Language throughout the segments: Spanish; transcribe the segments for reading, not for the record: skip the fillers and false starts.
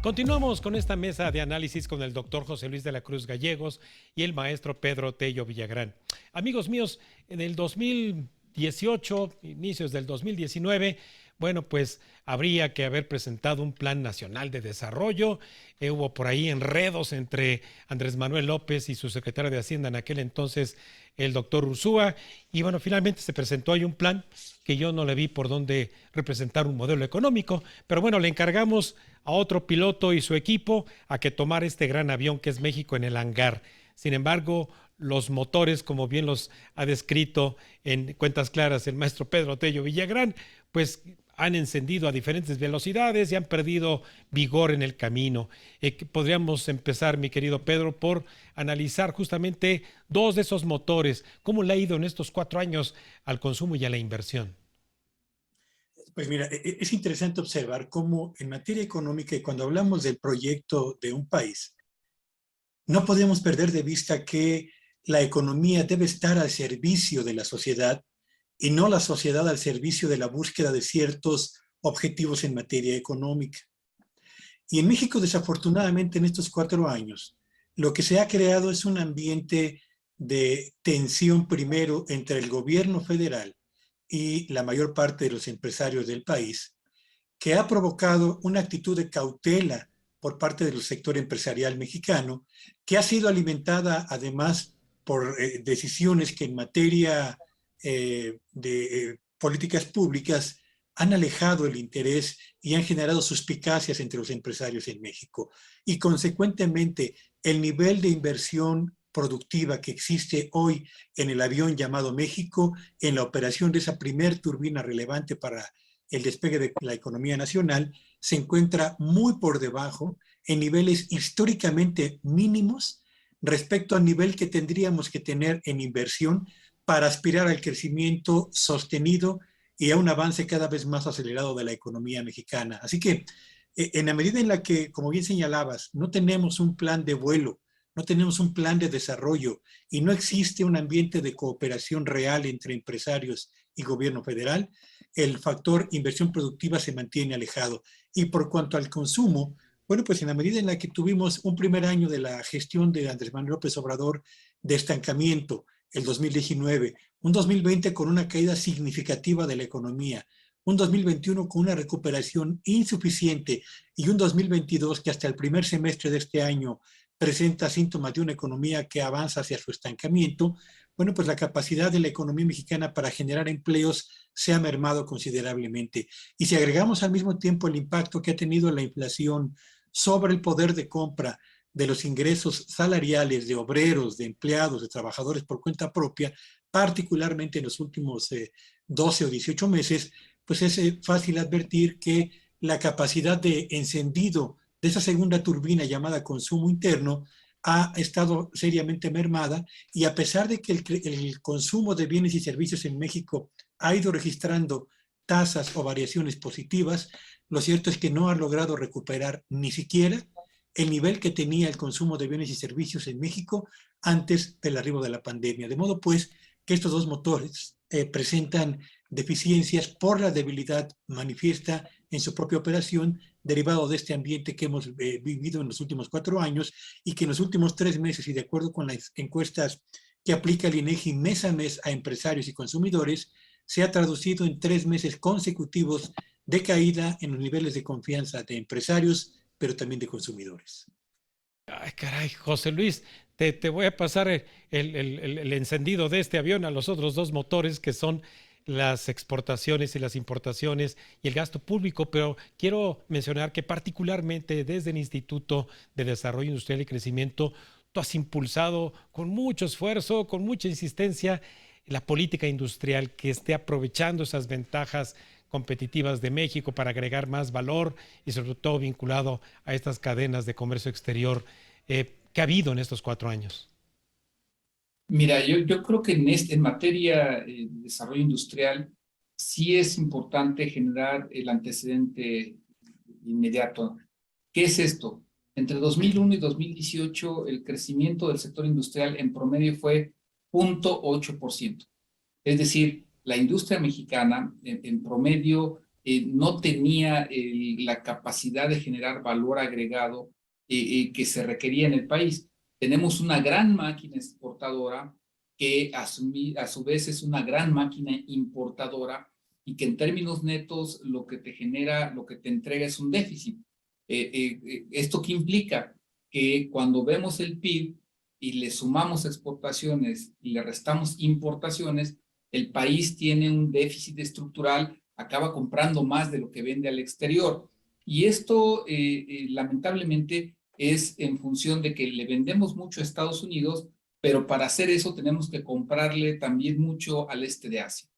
Continuamos con esta mesa de análisis con el doctor José Luis de la Cruz Gallegos y el maestro Pedro Tello Villagrán. Amigos míos, en el 2018, inicios del 2019, bueno, pues habría que haber presentado un plan nacional de desarrollo. Hubo por ahí enredos entre Andrés Manuel López y su secretario de Hacienda en aquel entonces, el doctor Ursúa. Y bueno, finalmente se presentó ahí un plan que yo no le vi por dónde representar un modelo económico, pero bueno, le encargamos a otro piloto y su equipo a que tomara este gran avión que es México en el hangar. Sin embargo, los motores, como bien los ha descrito en Cuentas Claras el maestro Pedro Tello Villagrán, pues han encendido a diferentes velocidades y han perdido vigor en el camino. Podríamos empezar, mi querido Pedro, por analizar justamente dos de esos motores. ¿Cómo le ha ido en estos 4 años al consumo y a la inversión? Pues mira, es interesante observar cómo en materia económica y cuando hablamos del proyecto de un país, no podemos perder de vista que la economía debe estar al servicio de la sociedad y no la sociedad al servicio de la búsqueda de ciertos objetivos en materia económica. Y en México, desafortunadamente, en estos 4 años, lo que se ha creado es un ambiente de tensión primero entre el gobierno federal y la mayor parte de los empresarios del país, que ha provocado una actitud de cautela por parte del sector empresarial mexicano, que ha sido alimentada además por decisiones que en materia de políticas públicas han alejado el interés y han generado suspicacias entre los empresarios en México. Y consecuentemente, el nivel de inversión productiva que existe hoy en el avión llamado México, en la operación de esa primer turbina relevante para el despegue de la economía nacional, se encuentra muy por debajo, en niveles históricamente mínimos respecto al nivel que tendríamos que tener en inversión para aspirar al crecimiento sostenido y a un avance cada vez más acelerado de la economía mexicana. Así que en la medida en la que, como bien señalabas, no tenemos un plan de vuelo, no tenemos un plan de desarrollo y no existe un ambiente de cooperación real entre empresarios y gobierno federal, el factor inversión productiva se mantiene alejado. Y por cuanto al consumo, bueno, pues en la medida en la que tuvimos un primer año de la gestión de Andrés Manuel López Obrador de estancamiento, el 2019, un 2020 con una caída significativa de la economía, un 2021 con una recuperación insuficiente y un 2022 que hasta el primer semestre de este año presenta síntomas de una economía que avanza hacia su estancamiento, bueno, pues la capacidad de la economía mexicana para generar empleos se ha mermado considerablemente. Y si agregamos al mismo tiempo el impacto que ha tenido la inflación sobre el poder de compra de los ingresos salariales de obreros, de empleados, de trabajadores por cuenta propia, particularmente en los últimos 12 o 18 meses, pues es fácil advertir que la capacidad de encendido de esa segunda turbina llamada consumo interno ha estado seriamente mermada y a pesar de que el consumo de bienes y servicios en México ha ido registrando tasas o variaciones positivas, lo cierto es que no ha logrado recuperar ni siquiera el nivel que tenía el consumo de bienes y servicios en México antes del arribo de la pandemia. De modo pues que estos dos motores presentan deficiencias por la debilidad manifiesta en su propia operación, derivado de este ambiente que hemos vivido en los últimos 4 años y que en los últimos 3 meses, y de acuerdo con las encuestas que aplica el INEGI mes a mes a empresarios y consumidores, se ha traducido en 3 meses consecutivos de caída en los niveles de confianza de empresarios, pero también de consumidores. Ay, caray, José Luis, te voy a pasar el encendido de este avión a los otros dos motores que son las exportaciones y las importaciones y el gasto público, pero quiero mencionar que particularmente desde el Instituto de Desarrollo Industrial y Crecimiento, tú has impulsado con mucho esfuerzo, con mucha insistencia, la política industrial que esté aprovechando esas ventajas competitivas de México para agregar más valor y sobre todo vinculado a estas cadenas de comercio exterior que ha habido en estos 4 años. Mira, yo creo que en materia de desarrollo industrial sí es importante generar el antecedente inmediato. ¿Qué es esto? Entre 2001 y 2018 el crecimiento del sector industrial en promedio fue 0.8%. Es decir, la industria mexicana en promedio no tenía la capacidad de generar valor agregado que se requería en el país. Tenemos una gran máquina exportadora que a su vez es una gran máquina importadora y que en términos netos lo que te genera, lo que te entrega es un déficit. ¿Esto qué implica? Que cuando vemos el PIB y le sumamos exportaciones y le restamos importaciones, el país tiene un déficit estructural, acaba comprando más de lo que vende al exterior. Y esto, lamentablemente, es en función de que le vendemos mucho a Estados Unidos, pero para hacer eso tenemos que comprarle también mucho al este de Asia.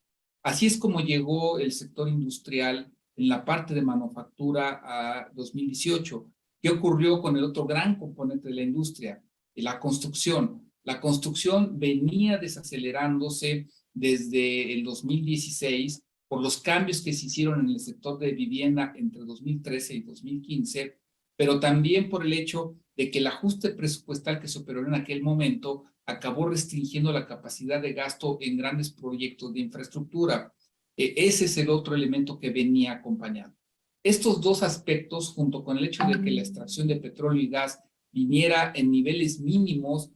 Así es como llegó el sector industrial en la parte de manufactura a 2018. ¿Qué ocurrió con el otro gran componente de la industria? La construcción. La construcción venía desacelerándose desde el 2016 por los cambios que se hicieron en el sector de vivienda entre 2013 y 2015, pero también por el hecho de que el ajuste presupuestal que se operó en aquel momento acabó restringiendo la capacidad de gasto en grandes proyectos de infraestructura. Ese es el otro elemento que venía acompañado. Estos dos aspectos, junto con el hecho de que la extracción de petróleo y gas viniera en niveles mínimos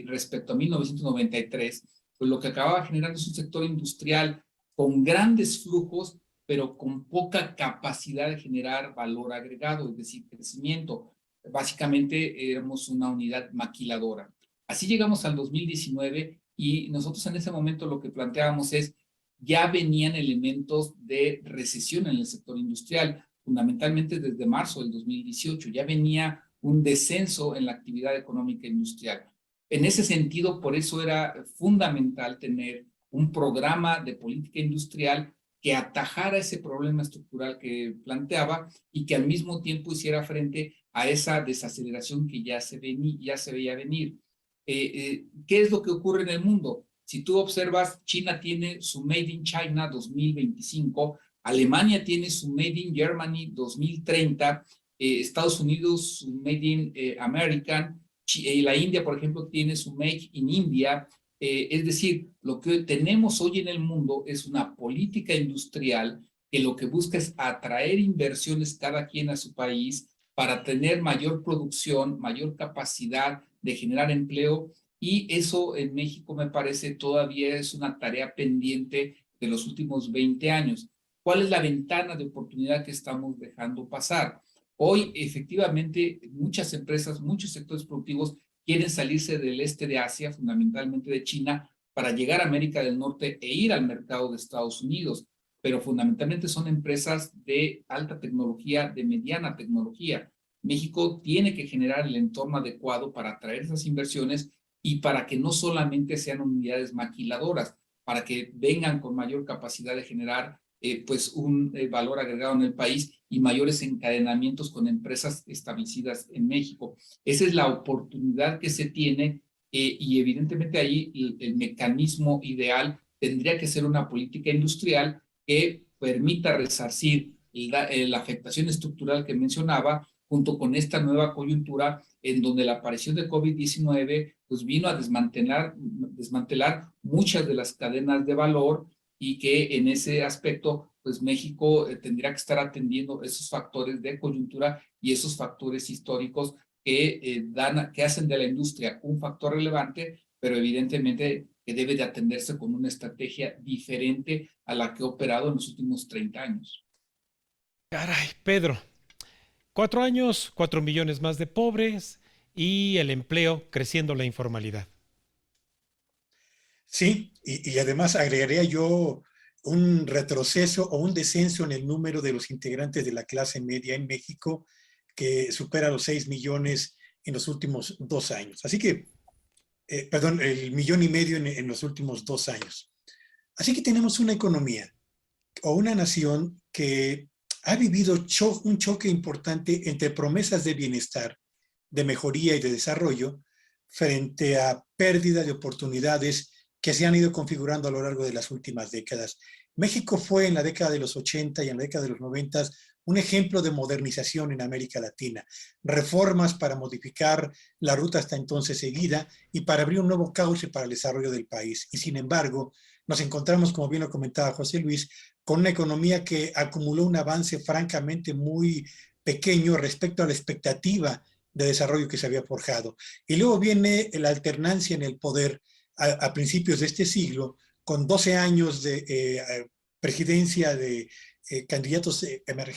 respecto a 1993, pues lo que acababa generando es un sector industrial con grandes flujos, pero con poca capacidad de generar valor agregado, es decir, crecimiento. Básicamente éramos una unidad maquiladora. Así llegamos al 2019 y nosotros en ese momento lo que planteábamos es, ya venían elementos de recesión en el sector industrial, fundamentalmente desde marzo del 2018, ya venía un descenso en la actividad económica industrial. En ese sentido, por eso era fundamental tener un programa de política industrial que atajara ese problema estructural que planteaba y que al mismo tiempo hiciera frente a esa desaceleración que ya se veía venir. ¿Qué es lo que ocurre en el mundo? Si tú observas, China tiene su Made in China 2025, Alemania tiene su Made in Germany 2030, Estados Unidos su Made in American, la India, por ejemplo, tiene su Make in India. Es decir, lo que tenemos hoy en el mundo es una política industrial que lo que busca es atraer inversiones cada quien a su país para tener mayor producción, mayor capacidad de generar empleo, y eso en México me parece todavía es una tarea pendiente de los últimos 20 años. ¿Cuál es la ventana de oportunidad que estamos dejando pasar? Hoy, efectivamente, muchas empresas, muchos sectores productivos quieren salirse del este de Asia, fundamentalmente de China, para llegar a América del Norte e ir al mercado de Estados Unidos, pero fundamentalmente son empresas de alta tecnología, de mediana tecnología. México tiene que generar el entorno adecuado para atraer esas inversiones y para que no solamente sean unidades maquiladoras, para que vengan con mayor capacidad de generar pues un valor agregado en el país y mayores encadenamientos con empresas establecidas en México. Esa es la oportunidad que se tiene y evidentemente ahí el mecanismo ideal tendría que ser una política industrial que permita resarcir la afectación estructural que mencionaba, junto con esta nueva coyuntura en donde la aparición de COVID-19 pues vino a desmantelar muchas de las cadenas de valor, y que en ese aspecto pues México tendría que estar atendiendo esos factores de coyuntura y esos factores históricos que hacen de la industria un factor relevante, pero evidentemente que debe de atenderse con una estrategia diferente a la que ha operado en los últimos 30 años. Caray, Pedro, 4 años, 4 millones más de pobres y el empleo creciendo la informalidad. Sí, y además agregaría yo un retroceso o un descenso en el número de los integrantes de la clase media en México, que supera los 6 millones en los últimos 2 años. Así que, perdón, el 1,5 millones en los últimos 2 años. Así que tenemos una economía o una nación que ha vivido un choque importante entre promesas de bienestar, de mejoría y de desarrollo, frente a pérdida de oportunidades que se han ido configurando a lo largo de las últimas décadas. México fue en la década de los 80 y en la década de los 90 un ejemplo de modernización en América Latina, reformas para modificar la ruta hasta entonces seguida y para abrir un nuevo cauce para el desarrollo del país. Y sin embargo, nos encontramos, como bien lo comentaba José Luis, con una economía que acumuló un avance francamente muy pequeño respecto a la expectativa de desarrollo que se había forjado. Y luego viene la alternancia en el poder a principios de este siglo, con 12 años de presidencia de candidatos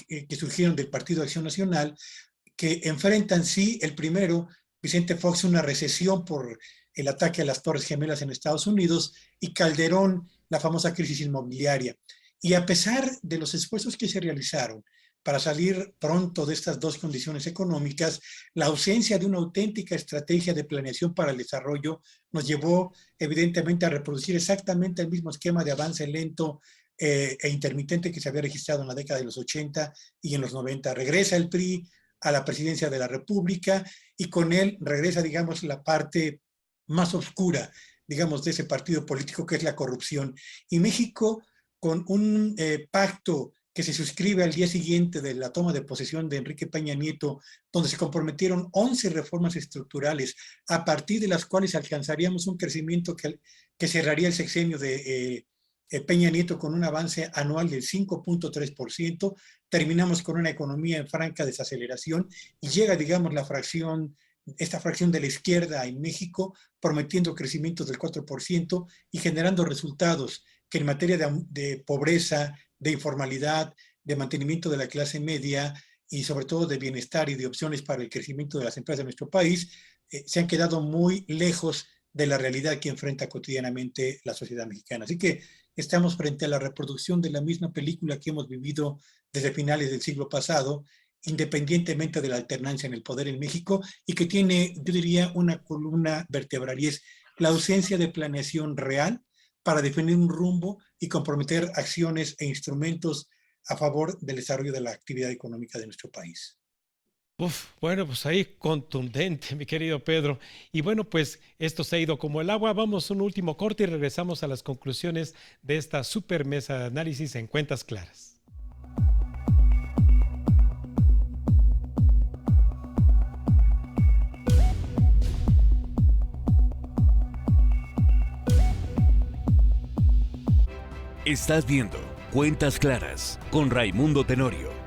que surgieron del Partido de Acción Nacional, que enfrentan, sí, el primero, Vicente Fox, una recesión por el ataque a las Torres Gemelas en Estados Unidos, y Calderón, la famosa crisis inmobiliaria. Y a pesar de los esfuerzos que se realizaron para salir pronto de estas dos condiciones económicas, la ausencia de una auténtica estrategia de planeación para el desarrollo nos llevó evidentemente a reproducir exactamente el mismo esquema de avance lento e intermitente que se había registrado en la década de los 80 y en los 90. Regresa el PRI a la presidencia de la República y con él regresa, digamos, la parte más oscura, digamos, de ese partido político, que es la corrupción. Y México, con un pacto que se suscribe al día siguiente de la toma de posesión de Enrique Peña Nieto, donde se comprometieron 11 reformas estructurales, a partir de las cuales alcanzaríamos un crecimiento que cerraría el sexenio de Peña Nieto con un avance anual del 5.3%, terminamos con una economía en franca desaceleración y llega, digamos, esta fracción de la izquierda en México prometiendo crecimientos del 4% y generando resultados que en materia de pobreza, de informalidad, de mantenimiento de la clase media y sobre todo de bienestar y de opciones para el crecimiento de las empresas de nuestro país, se han quedado muy lejos de la realidad que enfrenta cotidianamente la sociedad mexicana. Así que estamos frente a la reproducción de la misma película que hemos vivido desde finales del siglo pasado, independientemente de la alternancia en el poder en México, y que tiene, yo diría, una columna vertebral, y es la ausencia de planeación real para definir un rumbo y comprometer acciones e instrumentos a favor del desarrollo de la actividad económica de nuestro país. Bueno, pues ahí contundente, mi querido Pedro. Y bueno, pues esto se ha ido como el agua. Vamos a un último corte y regresamos a las conclusiones de esta super mesa de análisis en Cuentas Claras. Estás viendo Cuentas Claras con Raimundo Tenorio.